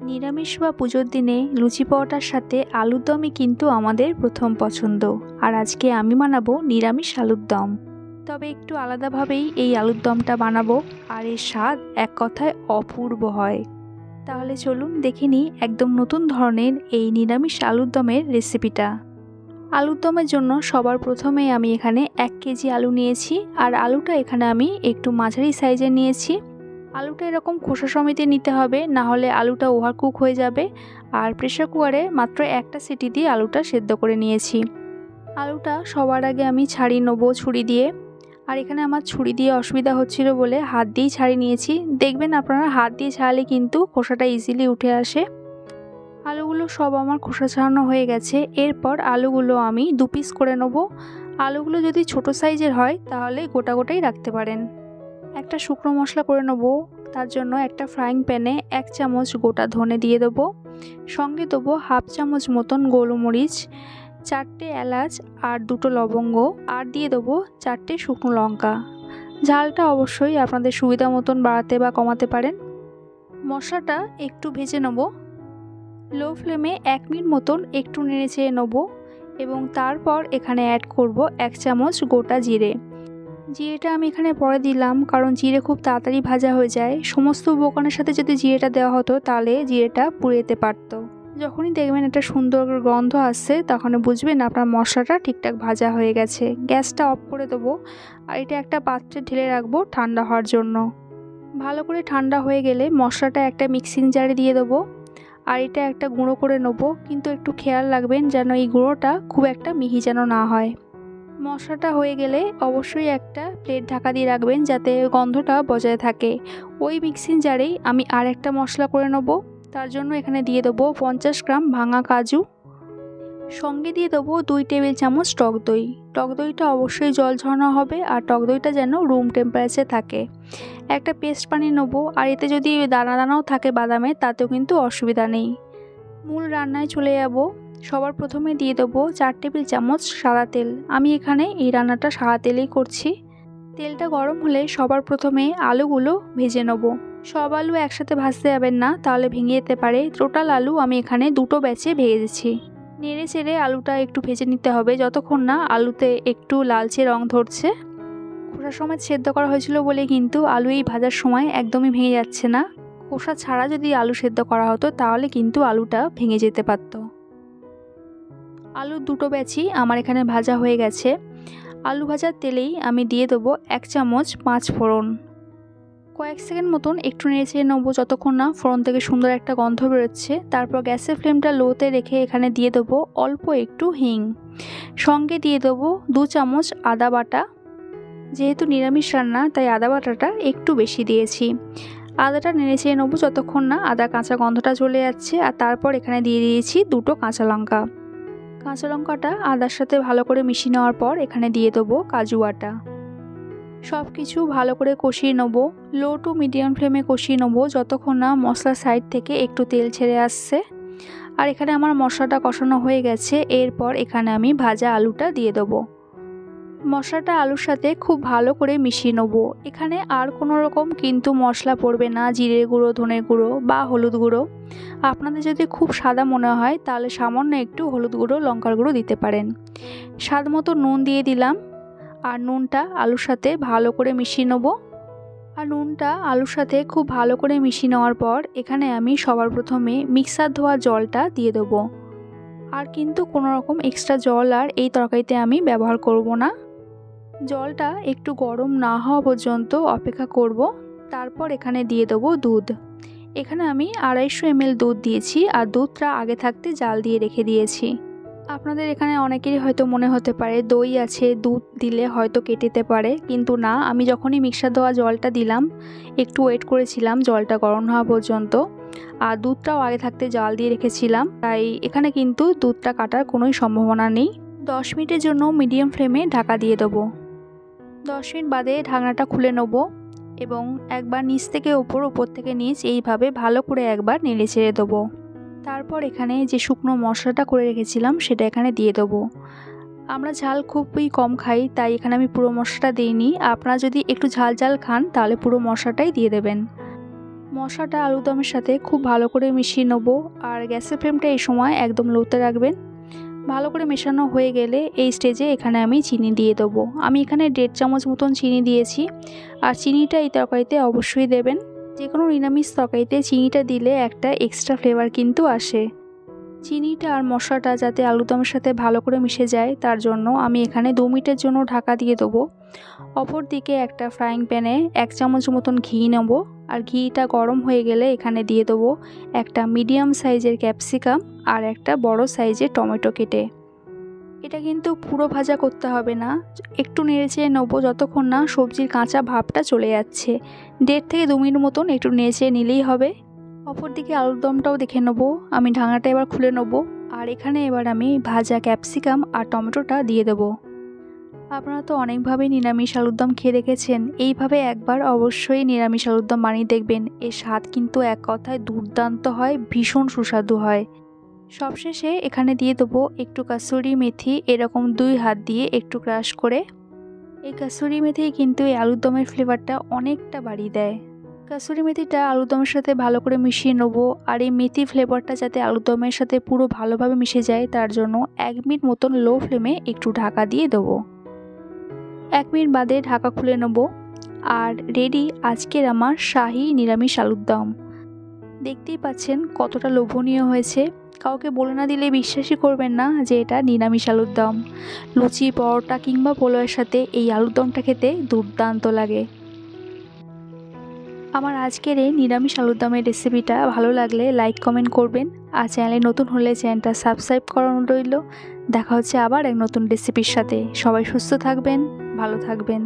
নিরামিষ বা পুজোর দিনে লুচি পরোটার সাথে আলুর দমই কিন্তু আমাদের প্রথম পছন্দ। আর আজকে আমি বানাবো নিরামিষ আলুর দম, তবে একটু আলাদাভাবেই এই আলুর দমটা বানাবো। আর এর স্বাদ এক কথায় অপূর্ব হয়। তাহলে চলুন দেখে নিই একদম নতুন ধরনের এই নিরামিষ আলুর দমের রেসিপিটা। আলুর দমের জন্য সবার প্রথমে আমি এখানে 1 কেজি আলু নিয়েছি। আর আলুটা এখানে আমি একটু মাঝারি সাইজের নিয়েছি। আলুটা এরকম খোসা সমেত নিতে হবে, না হলে আলুটা ওভারকুক হয়ে যাবে। আর প্রেসার কুকারে মাত্র একটা সিটি দিয়ে আলুটা সেদ্ধ করে নিয়েছি। আলুটা সবার আগে আমি ছাড়িয়ে নেবো ছুরি দিয়ে। আর এখানে আমার ছুরি দিয়ে অসুবিধা হচ্ছিল বলে হাত দিয়েই ছাড়িয়ে নিয়েছি। দেখবেন আপনারা হাত দিয়ে ছাড়ালে কিন্তু খোসাটা ইজিলি উঠে আসে। আলুগুলো সব আমার খোসা ছাড়ানো হয়ে গেছে। এরপর আলুগুলো আমি 2 পিস করে নেব। আলুগুলো যদি ছোট সাইজের হয় তাহলে গোটা গোটাই রাখতে পারেন। একটা শুকনো মশলা করে নেব। তার জন্য একটা ফ্রাইং প্যানে 1 চামচ গোটা ধনে দিয়ে দেবো। সঙ্গে দেবো হাফ চামচ মতন গোলমরিচ, 4টে এলাচ আর 2টো লবঙ্গ, আর দিয়ে দেবো 4টে শুকনো লঙ্কা। ঝালটা অবশ্যই আপনাদের সুবিধা মতন বাড়াতে বা কমাতে পারেন। মশলাটা একটু ভেজে নেব। লো ফ্লেমে 1 মিনিট মতন একটু নেড়ে চেড়ে নেব। এবং তারপর এখানে অ্যাড করব 1 চামচ গোটা জিরে। জিরেটা আমি এখানে পরে দিলাম কারণ জিরে খুব তাড়াতাড়ি ভাজা হয়ে যায়। সমস্ত উপকরণের সাথে যদি জিরেটা দেওয়া হতো তাহলে জিরেটা পুড়ে যেতে পারতো। যখনই দেখবেন একটা সুন্দর গন্ধ আসছে তখন বুঝবেন আপনার মশলাটা ঠিকঠাক ভাজা হয়ে গেছে। গ্যাসটা অফ করে দেবো। আর এটা একটা পাত্রে ঢেলে রাখবো ঠান্ডা হওয়ার জন্য। ভালো করে ঠান্ডা হয়ে গেলে মশলাটা একটা মিক্সিং জারে দিয়ে দেবো। আর এটা একটা গুঁড়ো করে নেবো, কিন্তু একটু খেয়াল রাখবেন যেন এই গুঁড়োটা খুব একটা মিহি যেন না হয়। মশলাটা হয়ে গেলে অবশ্যই একটা প্লেট ঢাকা দিয়ে রাখবেন যাতে গন্ধটা বজায় থাকে। ওই মিক্সিং জারেই আমি আর একটা মশলা করে নেব। তার জন্য এখানে দিয়ে দেবো 50 গ্রাম ভাঙা কাজু। সঙ্গে দিয়ে দেবো 2 টেবিল চামচ টক দই। টক দইটা অবশ্যই জল ঝরানো হবে আর টক দইটা যেন রুম টেম্পারেচারে থাকে। একটা পেস্ট বানিয়ে নেবো। আর এতে যদি দানা দানাও থাকে বাদামের তাতেও কিন্তু অসুবিধা নেই। মূল রান্নায় চলে যাব। সবার প্রথমে দিয়ে দেবো 4 টেবিল চামচ সাদা তেল। আমি এখানে এই রান্নাটা সাদা তেলেই করছি। তেলটা গরম হলে সবার প্রথমে আলুগুলো ভেজে নেব। সব আলু একসাথে ভাজতে যাবেন না, তাহলে ভেঙে যেতে পারে। টোটাল আলু আমি এখানে 2টো ব্যাচে ভেজেছি। নেড়ে চেড়ে আলুটা একটু ভেজে নিতে হবে যতক্ষণ না আলুতে একটু লালচে রং ধরছে। খোসার সময় সেদ্ধ করা হয়েছিল বলে কিন্তু আলু এই ভাজার সময় একদমই ভেঙে যাচ্ছে না। খোসা ছাড়া যদি আলু সেদ্ধ করা হতো তাহলে কিন্তু আলুটা ভেঙে যেতে পারত। আলু 2টো ব্যাচই আমার এখানে ভাজা হয়ে গেছে। আলু ভাজার তেলেই আমি দিয়ে দেবো 1 চামচ 5 ফোড়ন। কয়েক সেকেন্ড মতন একটু নেড়ে চেড়ে নেবো যতক্ষণ না ফোড়ন থেকে সুন্দর একটা গন্ধ বেরোচ্ছে। তারপর গ্যাসের ফ্লেমটা লোতে রেখে এখানে দিয়ে দেবো অল্প একটু হিং। সঙ্গে দিয়ে দেবো 2 চামচ আদা বাটা। যেহেতু নিরামিষ রান্না তাই আদা বাটাটা একটু বেশি দিয়েছি। আদাটা নেড়ে চেড়ে নেবো যতক্ষণ না আদা কাঁচা গন্ধটা চলে যাচ্ছে। আর তারপর এখানে দিয়ে দিয়েছি 2টো কাঁচা লঙ্কা। কাঁচা লঙ্কাটা আদার সাথে ভালো করে মিশিয়ে নেওয়ার পর এখানে দিয়ে দেবো কাজু বাটা। সব কিছু ভালো করে কষিয়ে নেব। লো টু মিডিয়াম ফ্লেমে কষিয়ে নেব যতক্ষণ না মশলার সাইড থেকে একটু তেল ছেড়ে আসছে। আর এখানে আমার মশলাটা কষানো হয়ে গেছে। এরপর এখানে আমি ভাজা আলুটা দিয়ে দেবো। মশলাটা আলুর সাথে খুব ভালো করে মিশিয়ে নেব। এখানে আর কোনো রকম কিন্তু মশলা পড়বে না, জিরের গুঁড়ো, ধনের গুঁড়ো বা হলুদ গুঁড়ো। আপনাদের যদি খুব সাদা মনে হয় তাহলে সামান্য একটু হলুদ গুঁড়ো, লঙ্কার গুঁড়ো দিতে পারেন। স্বাদ মতো নুন দিয়ে দিলাম। আর নুনটা আলুর সাথে ভালো করে মিশিয়ে নেব। আর নুনটা আলুর সাথে খুব ভালো করে মিশিয়ে নেওয়ার পর এখানে আমি সবার প্রথমে মিক্সার ধোয়া জলটা দিয়ে দেবো। আর কিন্তু কোনো রকম এক্সট্রা জল আর এই তরকারিতে আমি ব্যবহার করব না। জলটা একটু গরম না হওয়া পর্যন্ত অপেক্ষা করব। তারপর এখানে দিয়ে দেবো দুধ। এখানে আমি 250 ml দুধ দিয়েছি। আর দুধটা আগে থাকতে জাল দিয়ে রেখে দিয়েছি। আপনাদের এখানে অনেকেরই হয়তো মনে হতে পারে দই আছে, দুধ দিলে হয়তো কেটেতে পারে, কিন্তু না। আমি যখনই মিক্সার দেওয়া জলটা দিলাম একটু ওয়েট করেছিলাম জলটা গরম হওয়া পর্যন্ত। আর দুধটাও আগে থাকতে জাল দিয়ে রেখেছিলাম, তাই এখানে কিন্তু দুধটা কাটার কোনোই সম্ভাবনা নেই। 10 মিনিটের জন্য মিডিয়াম ফ্লেমে ঢাকা দিয়ে দেবো। 10 মিনিট বাদে ঢাকনাটা খুলে নেব এবং একবার নিচ থেকে ওপর, ওপর থেকে নিচ এইভাবে ভালো করে একবার নেড়ে চেড়ে দেবো। তারপর এখানে যে শুকনো মশলাটা করে রেখেছিলাম সেটা এখানে দিয়ে দেবো। আমরা ঝাল খুবই কম খাই তাই এখানে আমি পুরো মশলাটা দিইনি। আপনারা যদি একটু ঝাল ঝাল খান তাহলে পুরো মশলাটাই দিয়ে দেবেন। মশলাটা আলুদমের সাথে খুব ভালো করে মিশিয়ে নেব, আর গ্যাসের ফ্লেমটা এই সময় একদম লোতে রাখবেন। ভালো করে মেশানো হয়ে গেলে এই স্টেজে এখানে আমি চিনি দিয়ে দেবো। আমি এখানে 1.5 চামচ মতন চিনি দিয়েছি, আর চিনিটা এই তরকারিতে অবশ্যই দেবেন। যে কোনো নিরামিষ তরকারিতে চিনিটা দিলে একটা এক্সট্রা ফ্লেভার কিন্তু আসে। চিনিটা আর মশলাটা যাতে আলুদমের সাথে ভালো করে মিশে যায় তার জন্য আমি এখানে 2 মিনিটের জন্য ঢাকা দিয়ে দেবো। অপর দিকে একটা ফ্রাইং প্যানে 1 চামচ মতন ঘি নেব, আর ঘিটা গরম হয়ে গেলে এখানে দিয়ে দেবো একটা মিডিয়াম সাইজের ক্যাপসিকাম আর একটা বড় সাইজের টমেটো কেটে। এটা কিন্তু পুরো ভাজা করতে হবে না, একটু নেড়েচেড়ে নেবো যতক্ষণ না সবজির কাঁচা ভাবটা চলে যাচ্ছে। 1.5 থেকে 2 মিনিট মতন একটু নেড়েচেড়ে নিলেই হবে। অপরদিকে আলুর দমটাও দেখে নেবো। আমি ঢাকনাটা এবার খুলে নেবো, আর এখানে এবার আমি ভাজা ক্যাপসিকাম আর টমেটোটা দিয়ে দেবো। আপনারা তো অনেকভাবেই নিরামিষ আলুর দম খেয়ে দেখেছেন, এইভাবে একবার অবশ্যই নিরামিষ আলুর দম বানিয়ে দেখবেন। এর স্বাদ কিন্তু এক কথায় দুর্দান্ত হয়, ভীষণ সুস্বাদু হয়। সবশেষে এখানে দিয়ে দেবো একটু কাসুরি মেথি, এরকম 2 হাত দিয়ে একটু ক্রাশ করে। এই কাসুরি মেথি কিন্তু এই আলুর দমের ফ্লেভারটা অনেকটা বাড়িয়ে দেয়। কাসুরি মেথিটা আলুর দমের সাথে ভালো করে মিশিয়ে নেবো, আর এই মেথি ফ্লেভারটা যাতে আলুর দমের সাথে পুরো ভালোভাবে মিশে যায় তার জন্য 1 মিনিট মতন লো ফ্লেমে একটু ঢাকা দিয়ে দেবো। 1 মিনিট বাদে ঢাকা খুলে নেব, আর রেডি আজকের আমার শাহী নিরামিষ আলুর দম। দেখতেই পাচ্ছেন কতটা লোভনীয় হয়েছে। কাউকে বলে না দিলে বিশ্বাসই করবেন না যে এটা নিরামিষ আলুর দম। লুচি, পরোটা কিংবা পোলাওয়ের সাথে এই আলুর দমটা খেতে দুর্দান্ত লাগে। আমার আজকের এই নিরামিষ আলুর দমের রেসিপিটা ভালো লাগলে লাইক কমেন্ট করবেন, আর চ্যানেলে নতুন হলে চ্যানেলটা সাবস্ক্রাইব করানো রইল। দেখা হচ্ছে আবার এক নতুন রেসিপির সাথে। সবাই সুস্থ থাকবেন, ভালো থাকবেন।